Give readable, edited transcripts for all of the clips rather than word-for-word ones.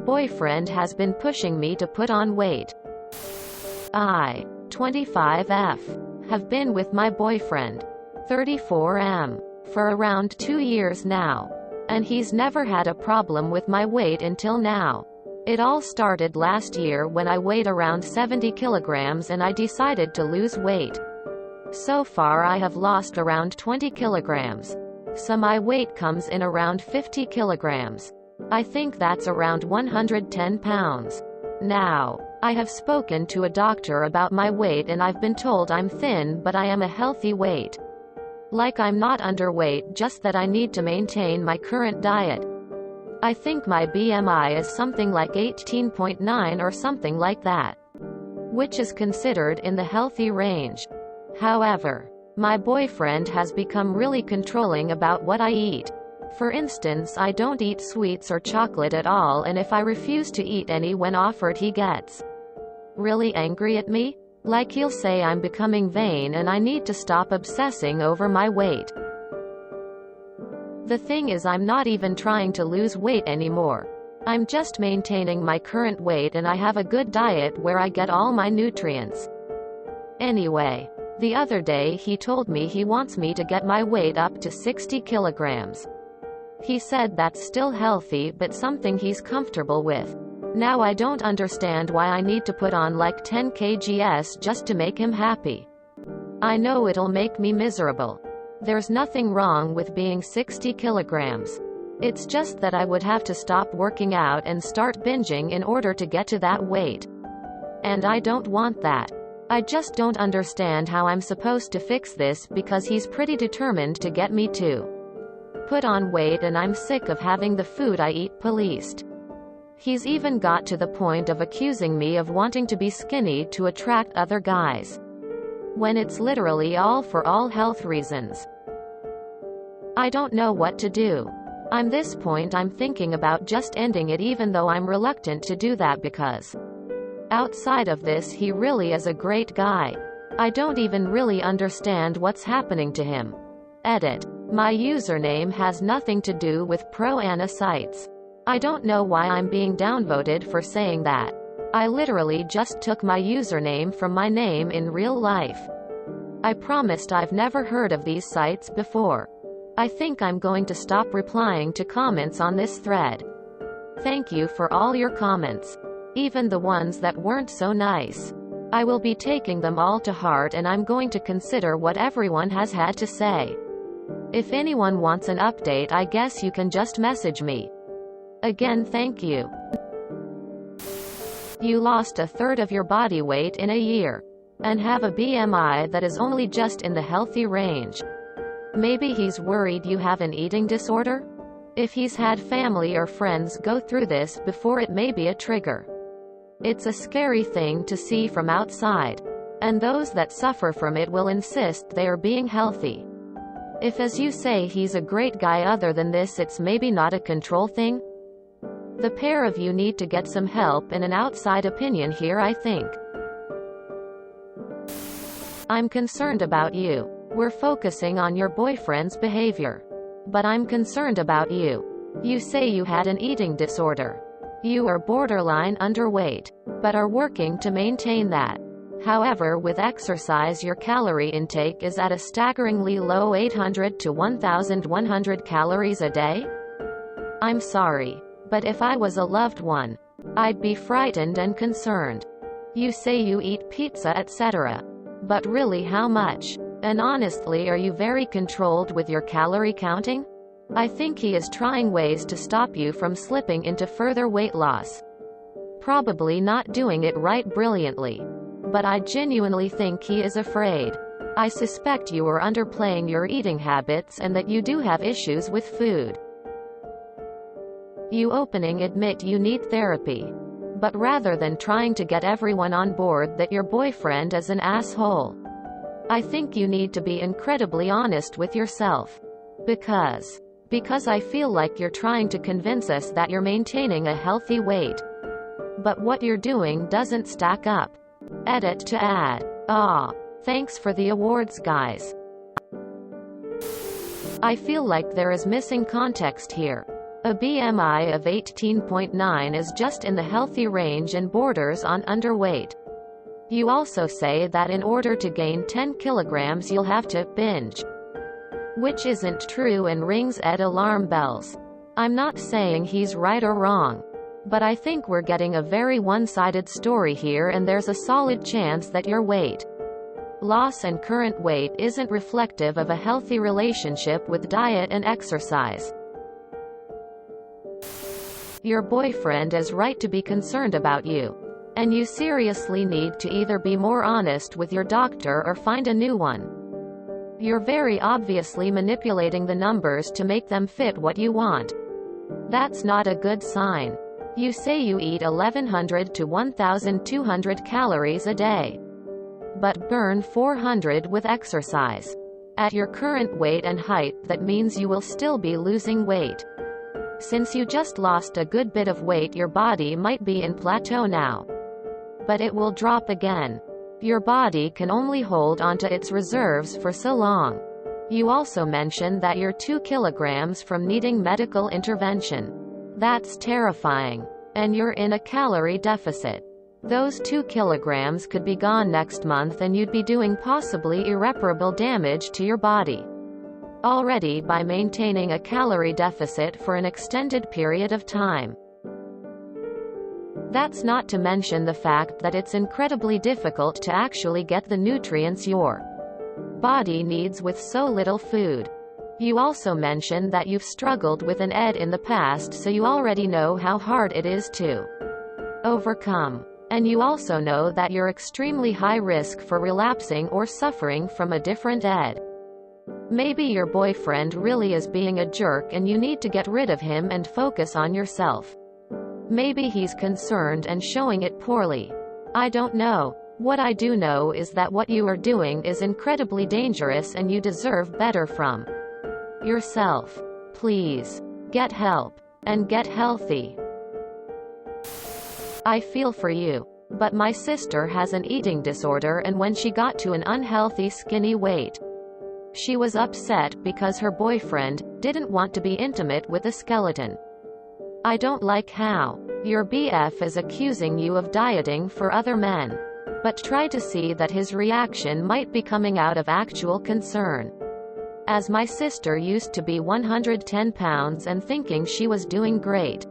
boyfriend has been pushing me to put on weight. I, 25F, have been with my boyfriend, 34M, for around 2 years now. And he's never had a problem with my weight until now. It all started last year when I weighed around 70 kilograms and I decided to lose weight. So far I have lost around 20 kilograms. So my weight comes in around 50 kilograms. I think that's around 110 pounds. Now, I have spoken to a doctor about my weight and I've been told I'm thin but I am a healthy weight. Like I'm not underweight, just that I need to maintain my current diet. I think my BMI is something like 18.9 or something like that, which is considered in the healthy range. However, my boyfriend has become really controlling about what I eat. For instance, I don't eat sweets or chocolate at all, and if I refuse to eat any when offered, he gets really angry at me. Like he'll say I'm becoming vain and I need to stop obsessing over my weight. The thing is, I'm not even trying to lose weight anymore. I'm just maintaining my current weight and I have a good diet where I get all my nutrients. Anyway, the other day he told me he wants me to get my weight up to 60 kilograms. He said that's still healthy but something he's comfortable with. Now I don't understand why I need to put on like 10 kgs just to make him happy. I know it'll make me miserable. There's nothing wrong with being 60 kilograms. It's just that I would have to stop working out and start binging in order to get to that weight. And I don't want that. I just don't understand how I'm supposed to fix this because he's pretty determined to get me to put on weight and I'm sick of having the food I eat policed. He's even got to the point of accusing me of wanting to be skinny to attract other guys, when it's literally all for all health reasons. I don't know what to do. I'm this point I'm thinking about just ending it, even though I'm reluctant to do that because outside of this he really is a great guy. I don't even really understand what's happening to him. Edit. My username has nothing to do with pro-Ana sites. I don't know why I'm being downvoted for saying that. I literally just took my username from my name in real life. I promised I've never heard of these sites before. I think I'm going to stop replying to comments on this thread. Thank you for all your comments, even the ones that weren't so nice. I will be taking them all to heart and I'm going to consider what everyone has had to say. If anyone wants an update, I guess you can just message me. Again, thank you. You lost a third of your body weight in a year, and have a BMI that is only just in the healthy range. Maybe he's worried you have an eating disorder? If he's had family or friends go through this before, it may be a trigger. It's a scary thing to see from outside, and those that suffer from it will insist they are being healthy. If, as you say, he's a great guy, other than this it's maybe not a control thing? The pair of you need to get some help and an outside opinion here, I think. I'm concerned about you. We're focusing on your boyfriend's behavior. But I'm concerned about you. You say you had an eating disorder. You are borderline underweight, but are working to maintain that. However, with exercise your calorie intake is at a staggeringly low 800 to 1,100 calories a day. I'm sorry, but if I was a loved one, I'd be frightened and concerned. You say you eat pizza, etc. But really, how much? And honestly, are you very controlled with your calorie counting? I think he is trying ways to stop you from slipping into further weight loss. Probably not doing it right brilliantly. But I genuinely think he is afraid. I suspect you are underplaying your eating habits and that you do have issues with food. You opening admit you need therapy. But rather than trying to get everyone on board that your boyfriend is an asshole, I think you need to be incredibly honest with yourself. Because I feel like you're trying to convince us that you're maintaining a healthy weight. But what you're doing doesn't stack up. Edit to add. Thanks for the awards, guys. I feel like there is missing context here. A BMI of 18.9 is just in the healthy range and borders on underweight. You also say that in order to gain 10 kilograms you'll have to binge. Which isn't true and rings Ed alarm bells. I'm not saying he's right or wrong. But I think we're getting a very one-sided story here, and there's a solid chance that your weight loss and current weight isn't reflective of a healthy relationship with diet and exercise. Your boyfriend is right to be concerned about you. And you seriously need to either be more honest with your doctor or find a new one. You're very obviously manipulating the numbers to make them fit what you want. That's not a good sign. You say you eat 1100 to 1200 calories a day, but burn 400 with exercise. At your current weight and height, that means you will still be losing weight. Since you just lost a good bit of weight, your body might be in plateau now. But it will drop again. Your body can only hold onto its reserves for so long. You also mentioned that you're 2 kilograms from needing medical intervention. That's terrifying. And you're in a calorie deficit. Those 2 kilograms could be gone next month and you'd be doing possibly irreparable damage to your body already by maintaining a calorie deficit for an extended period of time. That's not to mention the fact that it's incredibly difficult to actually get the nutrients your body needs with so little food. You also mentioned that you've struggled with an ED in the past, so you already know how hard it is to overcome. And you also know that you're extremely high risk for relapsing or suffering from a different ED. Maybe your boyfriend really is being a jerk and you need to get rid of him and focus on yourself. Maybe he's concerned and showing it poorly. I don't know. What I do know is that what you are doing is incredibly dangerous and you deserve better from yourself. Please get help and get healthy. I feel for you. But my sister has an eating disorder, and when she got to an unhealthy skinny weight, she was upset because her boyfriend didn't want to be intimate with a skeleton. I don't like how your BF is accusing you of dieting for other men. But try to see that his reaction might be coming out of actual concern. As my sister used to be 110 pounds and thinking she was doing great.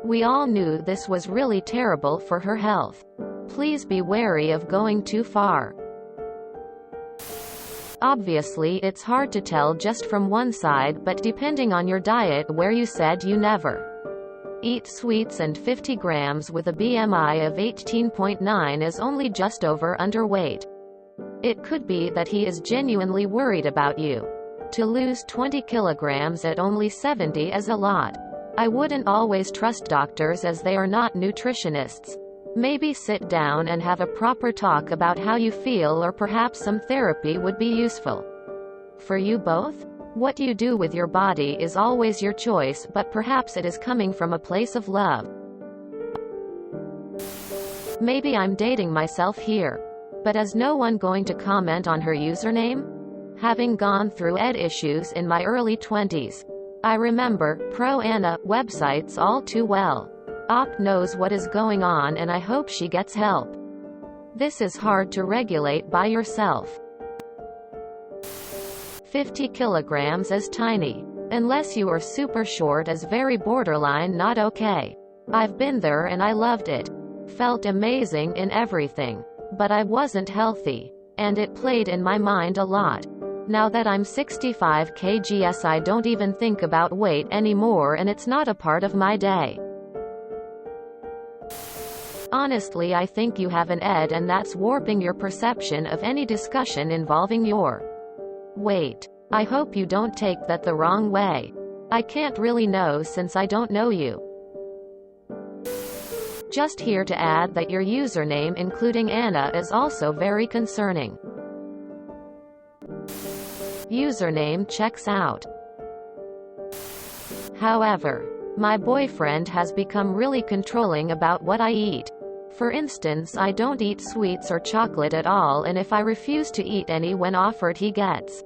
We all knew this was really terrible for her health. Please be wary of going too far. Obviously it's hard to tell just from one side, but depending on your diet, where you said you never eat sweets and 50 grams with a BMI of 18.9 is only just over underweight. It could be that he is genuinely worried about you. To lose 20 kilograms at only 70 is a lot. I wouldn't always trust doctors as they are not nutritionists. Maybe sit down and have a proper talk about how you feel, or perhaps some therapy would be useful for you both. What you do with your body is always your choice, but perhaps it is coming from a place of love. Maybe I'm dating myself here. But is no one going to comment on her username? Having gone through ED issues in my early 20s, I remember Pro Anna websites all too well. Op knows what is going on and I hope she gets help. This is hard to regulate by yourself. 50 kilograms is tiny. Unless you are super short, is very borderline not okay. I've been there and I loved it. Felt amazing in everything. But I wasn't healthy. And it played in my mind a lot. Now that I'm 65 kgs, I don't even think about weight anymore and it's not a part of my day. Honestly, I think you have an ED and that's warping your perception of any discussion involving your weight. I hope you don't take that the wrong way. I can't really know since I don't know you. Just here to add that your username including Anna is also very concerning. Username checks out. However, my boyfriend has become really controlling about what I eat. For instance, I don't eat sweets or chocolate at all, and if I refuse to eat any when offered, he gets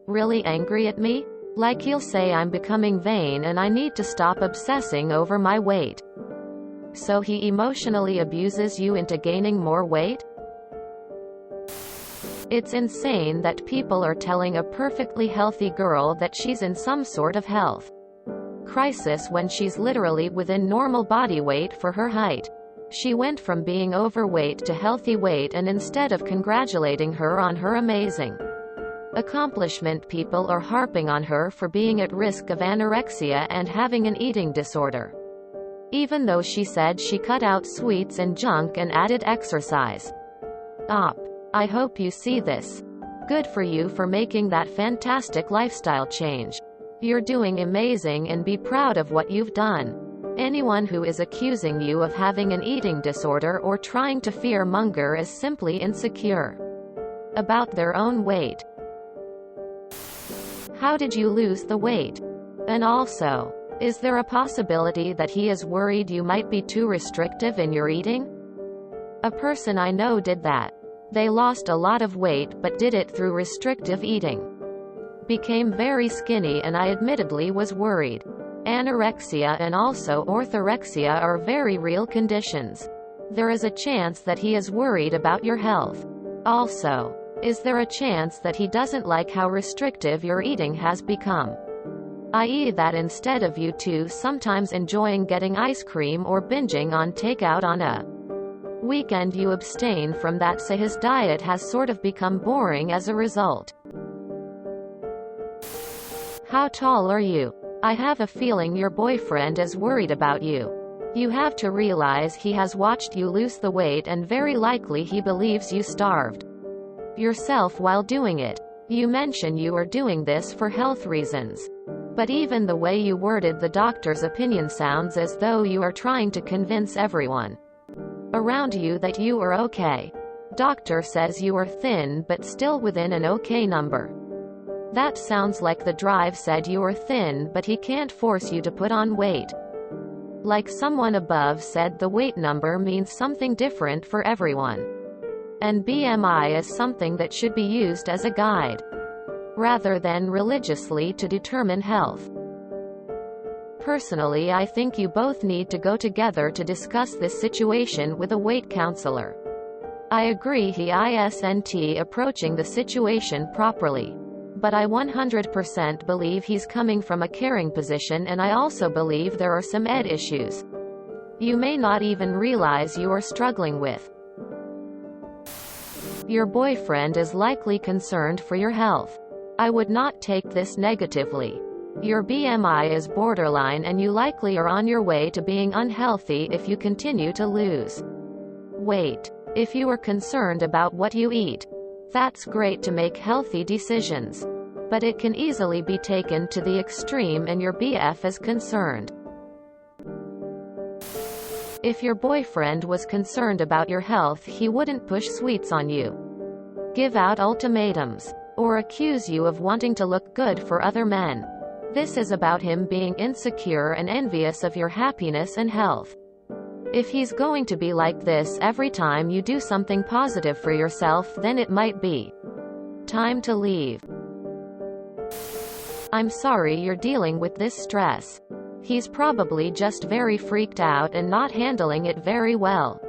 really angry at me. Like he'll say I'm becoming vain and I need to stop obsessing over my weight. So he emotionally abuses you into gaining more weight? It's insane that people are telling a perfectly healthy girl that she's in some sort of health crisis when she's literally within normal body weight for her height. She went from being overweight to healthy weight, and instead of congratulating her on her amazing accomplishment, people are harping on her for being at risk of anorexia and having an eating disorder. Even though she said she cut out sweets and junk and added exercise. I hope you see this. Good for you for making that fantastic lifestyle change. You're doing amazing, and be proud of what you've done. Anyone who is accusing you of having an eating disorder or trying to fear-monger is simply insecure about their own weight. How did you lose the weight? And also, is there a possibility that he is worried you might be too restrictive in your eating? A person I know did that. They lost a lot of weight but did it through restrictive eating. Became very skinny, and I admittedly was worried. Anorexia and also orthorexia are very real conditions. There is a chance that he is worried about your health. Also, is there a chance that he doesn't like how restrictive your eating has become? I.e. that instead of you two sometimes enjoying getting ice cream or binging on takeout on a weekend, you abstain from that, so his diet has sort of become boring as a result. How tall are you? I have a feeling your boyfriend is worried about you. You have to realize he has watched you lose the weight, and very likely he believes you starved yourself while doing it. You mention you are doing this for health reasons. But even the way you worded the doctor's opinion sounds as though you are trying to convince everyone around you that you are okay. Doctor says you are thin but still within an okay number. That sounds like the drive said you are thin but he can't force you to put on weight. Like someone above said, the weight number means something different for everyone. And BMI is something that should be used as a guide, rather than religiously to determine health. Personally, I think you both need to go together to discuss this situation with a weight counselor. I agree he isn't approaching the situation properly. But I 100% believe he's coming from a caring position, and I also believe there are some issues you may not even realize you are struggling with. Your boyfriend is likely concerned for your health. I would not take this negatively. Your BMI is borderline, and you likely are on your way to being unhealthy if you continue to lose weight. If you are concerned about what you eat, that's great to make healthy decisions. But it can easily be taken to the extreme, and your BF is concerned. If your boyfriend was concerned about your health, he wouldn't push sweets on you, give out ultimatums, or accuse you of wanting to look good for other men. This is about him being insecure and envious of your happiness and health. If he's going to be like this every time you do something positive for yourself, then it might be time to leave. I'm sorry you're dealing with this stress. He's probably just very freaked out and not handling it very well.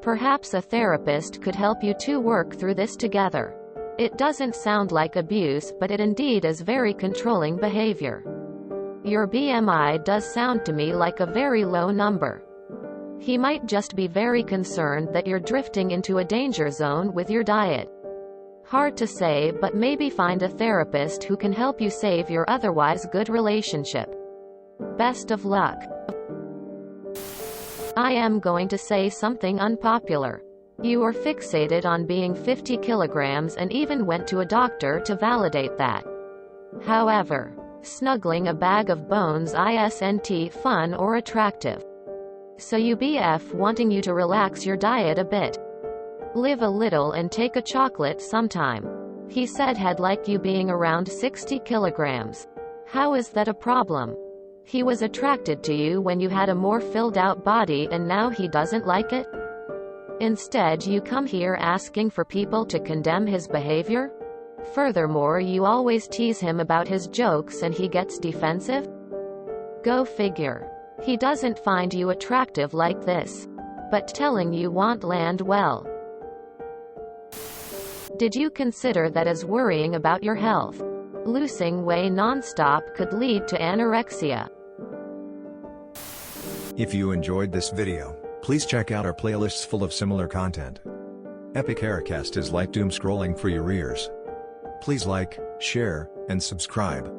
Perhaps a therapist could help you two work through this together. It doesn't sound like abuse, but it indeed is very controlling behavior. Your BMI does sound to me like a very low number. He might just be very concerned that you're drifting into a danger zone with your diet. Hard to say, but maybe find a therapist who can help you save your otherwise good relationship. Best of luck. I am going to say something unpopular. You are fixated on being 50 kilograms and even went to a doctor to validate that. However, snuggling a bag of bones isn't fun or attractive. So you BF wanting you to relax your diet a bit. Live a little and take a chocolate sometime. He said he'd like you being around 60 kilograms. How is that a problem? He was attracted to you when you had a more filled out body, and now he doesn't like it? Instead, you come here asking for people to condemn his behavior? Furthermore, you always tease him about his jokes and he gets defensive? Go figure. He doesn't find you attractive like this. But telling you won't land well. Did you consider that as worrying about your health? Losing weight nonstop could lead to anorexia. If you enjoyed this video, please check out our playlists full of similar content. Epic Haircast is like doom scrolling for your ears. Please like, share, and subscribe.